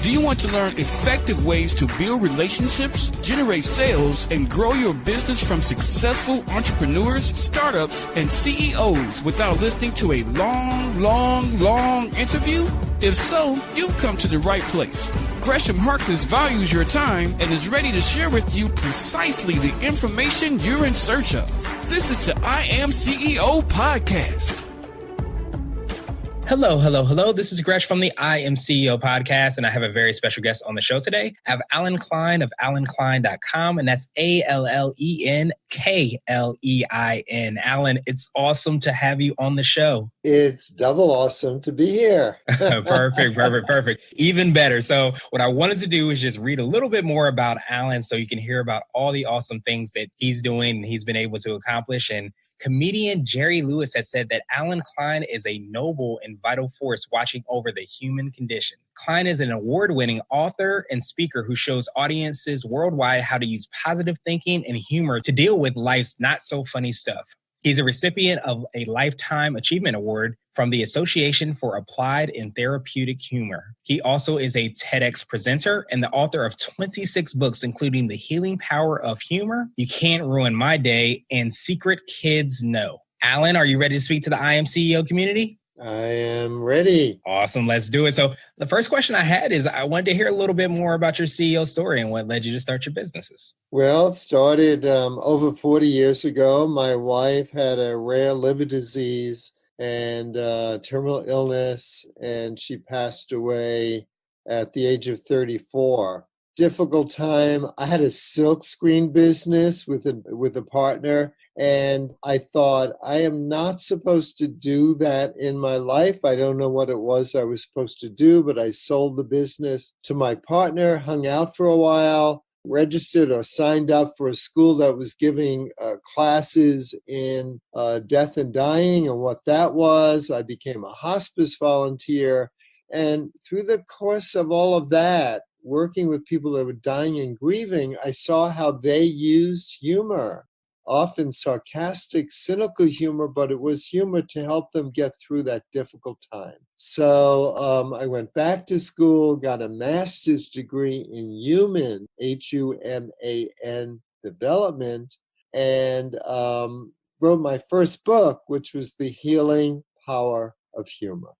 Do you want to learn effective ways to build relationships, generate sales, and grow your business from successful entrepreneurs, startups, and CEOs without listening to a long interview? If so, you've come to the right place. Gresham Harkless values your time and is ready to share with you precisely the information you're in search of. This is the I Am CEO podcast. Hello. This is Gresh from the I Am CEO podcast, and I have a very special guest on the show today. I have Allen Klein of AllenKlein.com, and that's ALLENKLEIN. Allen, it's awesome to have you on the show. It's double awesome to be here. Perfect. Even better. So what I wanted to do is just read a little bit more about Allen so you can hear about all the awesome things that he's doing and he's been able to accomplish. And comedian Jerry Lewis has said that Allen Klein is a noble and vital force watching over the human condition. Klein is an award-winning author and speaker who shows audiences worldwide how to use positive thinking and humor to deal with life's not-so-funny stuff. He's a recipient of a Lifetime Achievement Award from the Association for Applied and Therapeutic Humor. He also is a TEDx presenter and the author of 26 books, including The Healing Power of Humor, You Can't Ruin My Day, and Secret Kids Know. Allen, are you ready to speak to the I Am CEO community? I am ready. Awesome. Let's do it. So the first question I had is I wanted to hear a little bit more about your CEO story and what led you to start your businesses. Well, it started over 40 years ago. My wife had a rare liver disease and terminal illness, and she passed away at the age of 34. Difficult time. I had a silk screen business with a partner, and I thought, I am not supposed to do that in my life. I don't know what it was I was supposed to do, but I sold the business to my partner, hung out for a while, registered or signed up for a school that was giving classes in death and dying and what that was. I became a hospice volunteer, and through the course of all of that, working with people that were dying and grieving, I saw how they used humor, often sarcastic, cynical humor, but it was humor to help them get through that difficult time. So I went back to school, got a master's degree in human, HUMAN development, and wrote my first book, which was The Healing Power of Humor.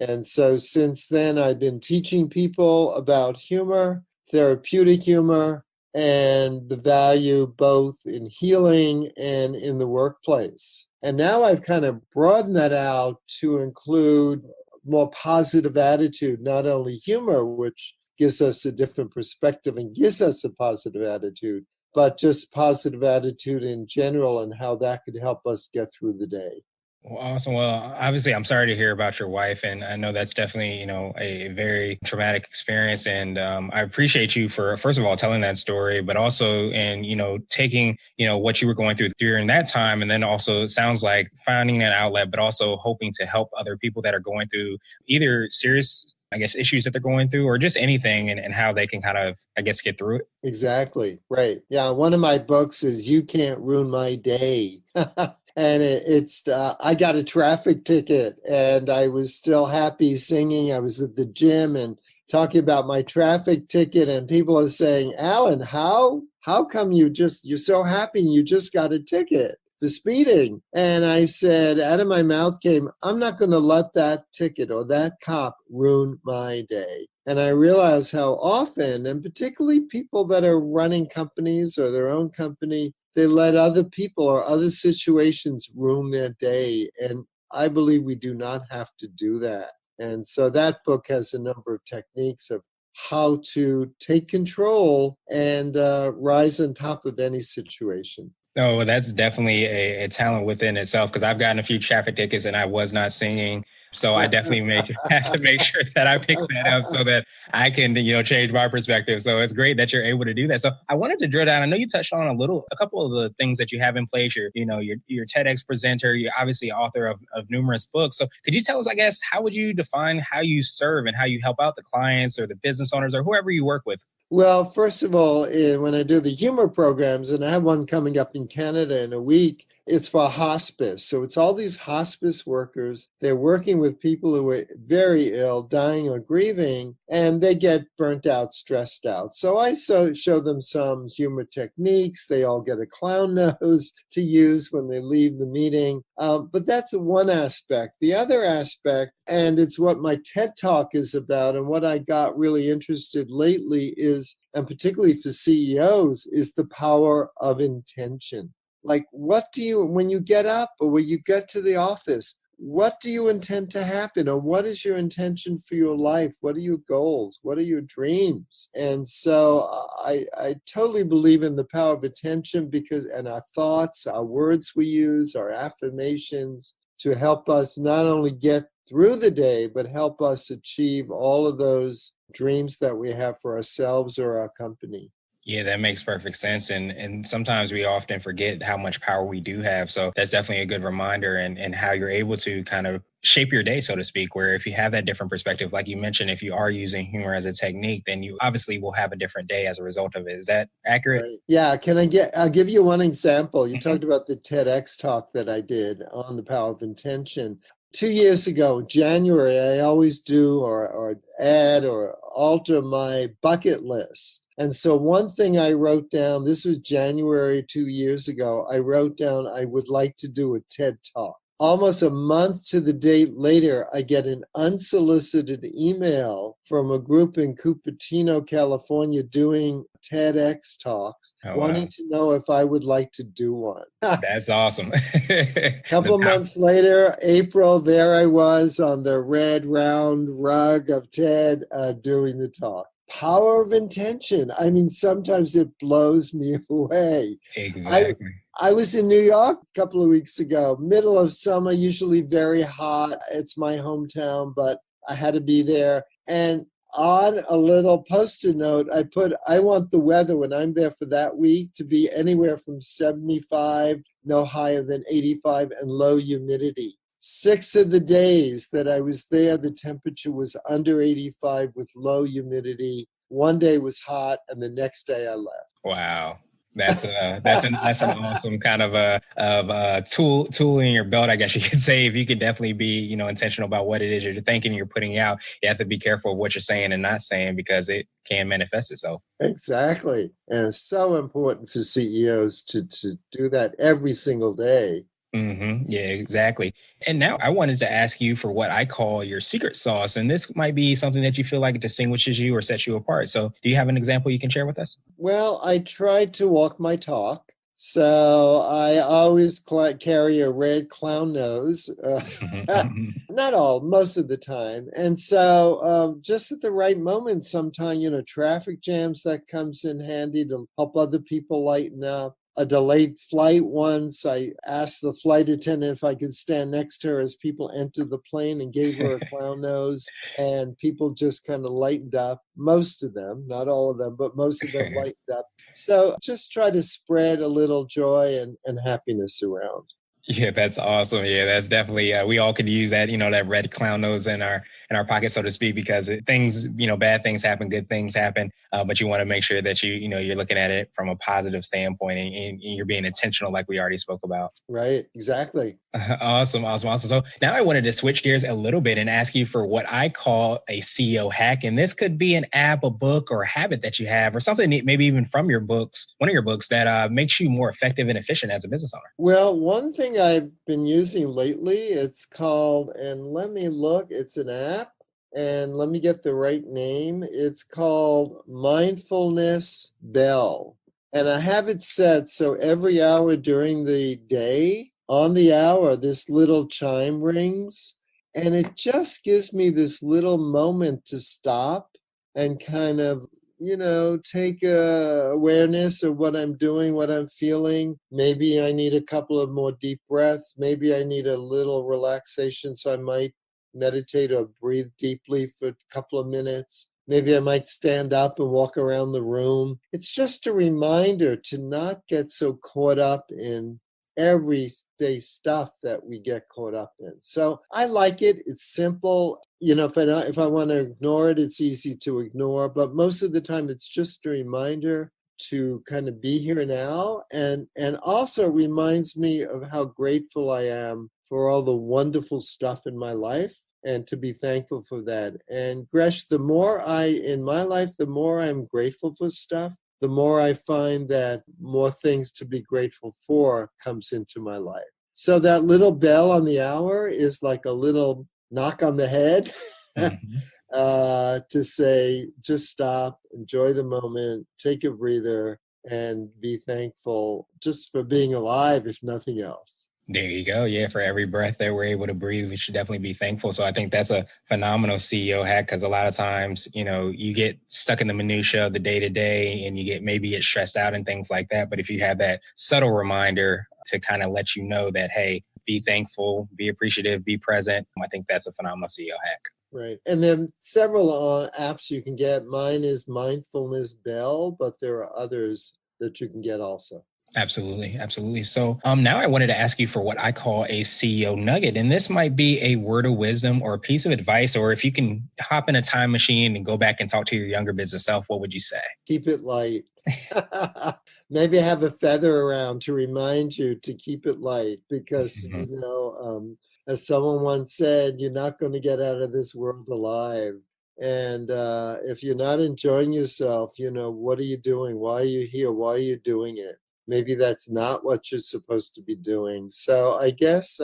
And so since then, I've been teaching people about humor, therapeutic humor, and the value both in healing and in the workplace. And now I've kind of broadened that out to include more positive attitude, not only humor, which gives us a different perspective and gives us a positive attitude, but just positive attitude in general and how that could help us get through the day. Well, awesome. Well, obviously, I'm sorry to hear about your wife, and I know that's definitely, a very traumatic experience. And I appreciate you for, first of all, telling that story, but also taking, what you were going through during that time. And then also it sounds like finding an outlet, but also hoping to help other people that are going through either serious, issues that they're going through or just anything and how they can kind of, get through it. Exactly. Right. Yeah. One of my books is You Can't Ruin My Day. And I got a traffic ticket and I was still happy singing. I was at the gym and talking about my traffic ticket, and people are saying, Allen, how come you're so happy and you just got a ticket for speeding? And I said, out of my mouth came, I'm not going to let that ticket or that cop ruin my day. And I realized how often, and particularly people that are running companies or their own company, they let other people or other situations ruin their day. And I believe we do not have to do that. And so that book has a number of techniques of how to take control and rise on top of any situation. Oh, that's definitely a talent within itself, because I've gotten a few traffic tickets and I was not singing. So I definitely have to make sure that I pick that up so that I can, change my perspective. So it's great that you're able to do that. So I wanted to drill down. I know you touched on a couple of the things that you have in place. You're TEDx presenter. You're obviously author of numerous books. So could you tell us, how would you define how you serve and how you help out the clients or the business owners or whoever you work with? Well, first of all, when I do the humor programs, and I have one coming up in Canada in a week, It's for hospice. So it's all these hospice workers. They're working with people who are very ill, dying or grieving, and they get burnt out, stressed out. So I show them some humor techniques. They all get a clown nose to use when they leave the meeting. But that's one aspect. The other aspect, and it's what my TED Talk is about, and what I got really interested lately is, and particularly for CEOs, is the power of intention. Like, what do you, when you get up or when you get to the office, what do you intend to happen? Or what is your intention for your life? What are your goals? What are your dreams? And so I totally believe in the power of attention, because, and our thoughts, our words we use, our affirmations, to help us not only get through the day, but help us achieve all of those dreams that we have for ourselves or our company. Yeah, that makes perfect sense. And sometimes we often forget how much power we do have. So that's definitely a good reminder, and how you're able to kind of shape your day, so to speak, where if you have that different perspective, like you mentioned, if you are using humor as a technique, then you obviously will have a different day as a result of it. Is that accurate? Right. Yeah. I'll give you one example. You talked about the TEDx talk that I did on the power of intention. 2 years ago, January, I always do or add or alter my bucket list. And so one thing I wrote down, this was January 2 years ago, I wrote down I would like to do a TED Talk. Almost a month to the date later, I get an unsolicited email from a group in Cupertino, California, doing TEDx talks, wanting to know if I would like to do one. That's awesome. Couple of months later, April, there I was on the red round rug of TED doing the talk. Power of intention. I mean, sometimes it blows me away. Exactly. I was in New York a couple of weeks ago, middle of summer, usually very hot. It's my hometown, but I had to be there. And on a little Post-it note, I put, I want the weather when I'm there for that week to be anywhere from 75, no higher than 85, and low humidity. 6 of the days that I was there, the temperature was under 85 with low humidity. One day was hot, and the next day I left. Wow. That's an awesome kind of tool in your belt, I guess you could say. If you could definitely be, intentional about what it is you're thinking, you're putting out. You have to be careful of what you're saying and not saying, because it can manifest itself. Exactly. And it's so important for CEOs to do that every single day. Mm-hmm. Yeah, exactly. And now I wanted to ask you for what I call your secret sauce. And this might be something that you feel like distinguishes you or sets you apart. So do you have an example you can share with us? Well, I try to walk my talk. So I always carry a red clown nose. Not all, most of the time. And so just at the right moment, sometimes, traffic jams, that comes in handy to help other people lighten up. A delayed flight once, I asked the flight attendant if I could stand next to her as people entered the plane, and gave her a clown nose, and people just kind of lightened up. Most of them, not all of them, but most of them lightened up. So just try to spread a little joy and happiness around. Yeah, that's awesome. Yeah, that's definitely, we all could use that, that red clown nose in our pocket, so to speak, because things, bad things happen, good things happen. But you want to make sure that you're looking at it from a positive standpoint, and you're being intentional, like we already spoke about. Right. Exactly. Awesome. So now I wanted to switch gears a little bit and ask you for what I call a CEO hack. And this could be an app, a book, or a habit that you have, or something maybe even from your books, one of your books, that makes you more effective and efficient as a business owner. Well, one thing I've been using lately, it's called, and let me look, it's an app, and let me get the right name. It's called Mindfulness Bell. And I have it set so every hour during the day, on the hour, this little chime rings, and it just gives me this little moment to stop and kind of take awareness of what I'm doing, what I'm feeling. Maybe I need a couple of more deep breaths. Maybe I need a little relaxation, so I might meditate or breathe deeply for a couple of minutes. Maybe I might stand up and walk around the room. It's just a reminder to not get so caught up in everyday stuff that we get caught up in. So I like it. It's simple. If I want to ignore it, it's easy to ignore. But most of the time, it's just a reminder to kind of be here now, and also reminds me of how grateful I am for all the wonderful stuff in my life, and to be thankful for that. And Gresh, the more I'm grateful for stuff, the more I find that more things to be grateful for comes into my life. So that little bell on the hour is like a little knock on the head. Mm-hmm. To say, just stop, enjoy the moment, take a breather, and be thankful just for being alive, if nothing else. There you go. Yeah, for every breath that we're able to breathe, we should definitely be thankful. So I think that's a phenomenal CEO hack, because a lot of times, you get stuck in the minutia of the day to day, and you get stressed out and things like that. But if you have that subtle reminder to kind of let you know that, hey, be thankful, be appreciative, be present, I think that's a phenomenal CEO hack. Right. And then several apps you can get. Mine is Mindfulness Bell, but there are others that you can get also. Absolutely. Absolutely. So now I wanted to ask you for what I call a CEO nugget. And this might be a word of wisdom or a piece of advice, or if you can hop in a time machine and go back and talk to your younger business self, what would you say? Keep it light. Maybe have a feather around to remind you to keep it light, because, as someone once said, you're not going to get out of this world alive. And if you're not enjoying yourself, what are you doing? Why are you here? Why are you doing it? Maybe that's not what you're supposed to be doing. So I guess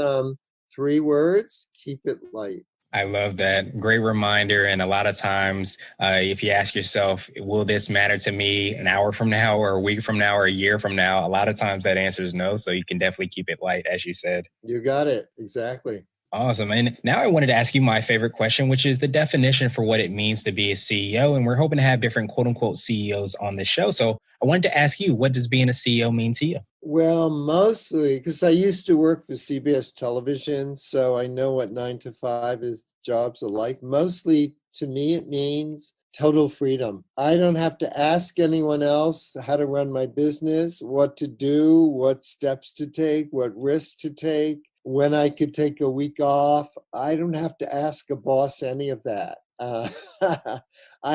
3 words, keep it light. I love that. Great reminder. And a lot of times, if you ask yourself, will this matter to me an hour from now or a week from now or a year from now? A lot of times that answer is no. So you can definitely keep it light, as you said. You got it. Exactly. Awesome. And now I wanted to ask you my favorite question, which is the definition for what it means to be a CEO. And we're hoping to have different quote unquote CEOs on the show. So I wanted to ask you, what does being a CEO mean to you? Well, mostly because I used to work for CBS television, so I know what 9 to 5 jobs are like. Mostly to me, it means total freedom. I don't have to ask anyone else how to run my business, what to do, what steps to take, what risks to take, when I could take a week off. I don't have to ask a boss any of that. I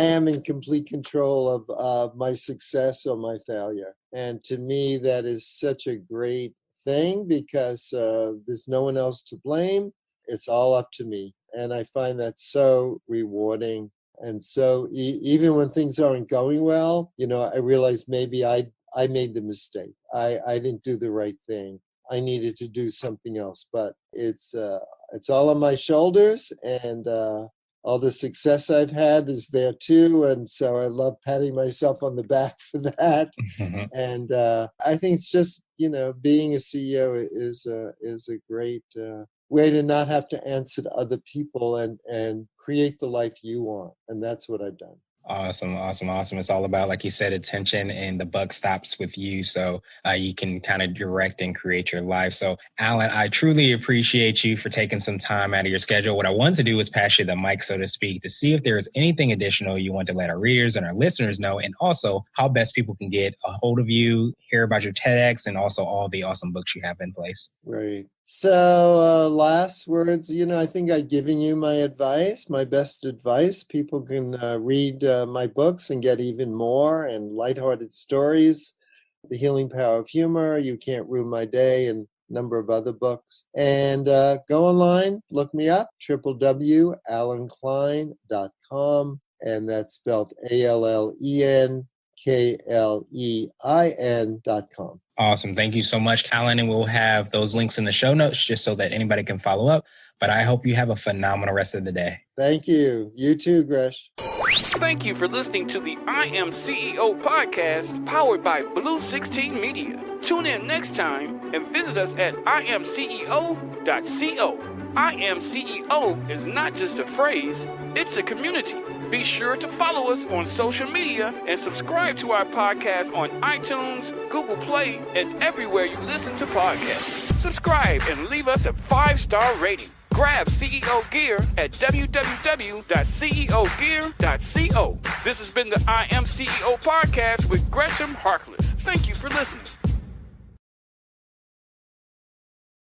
am in complete control of my success or my failure. And to me, that is such a great thing, because there's no one else to blame. It's all up to me. And I find that so rewarding. And so even when things aren't going well, I realize maybe I made the mistake. I didn't do the right thing. I needed to do something else. But it's all on my shoulders, and all the success I've had is there too. And so I love patting myself on the back for that. Mm-hmm. And I think it's just, being a CEO is a great way to not have to answer to other people and create the life you want. And that's what I've done. Awesome. It's all about, like you said, attention, and the buck stops with you. So you can kind of direct and create your life. So Allen, I truly appreciate you for taking some time out of your schedule. What I wanted to do is pass you the mic, so to speak, to see if there is anything additional you want to let our readers and our listeners know, and also how best people can get a hold of you, hear about your TEDx, and also all the awesome books you have in place. Right. So last words, I think I've given you my advice, my best advice. People can read my books and get even more, and lighthearted stories, The Healing Power of Humor, You Can't Ruin My Day, and a number of other books. And go online, look me up, www.allenklein.com, and that's spelled ALLENKLEIN.com. Awesome. Thank you so much, Allen. And we'll have those links in the show notes just so that anybody can follow up. But I hope you have a phenomenal rest of the day. Thank you. You too, Gresh. Thank you for listening to the I Am CEO podcast, powered by Blue 16 Media. Tune in next time and visit us at IAM101.co. I Am CEO is not just a phrase, it's a community. Be sure to follow us on social media and subscribe to our podcast on iTunes, Google Play, and everywhere you listen to podcasts. Subscribe and leave us a 5-star rating. Grab CEO gear at www.ceogear.co. This has been the I Am CEO podcast with Gresham Harkless. Thank you for listening.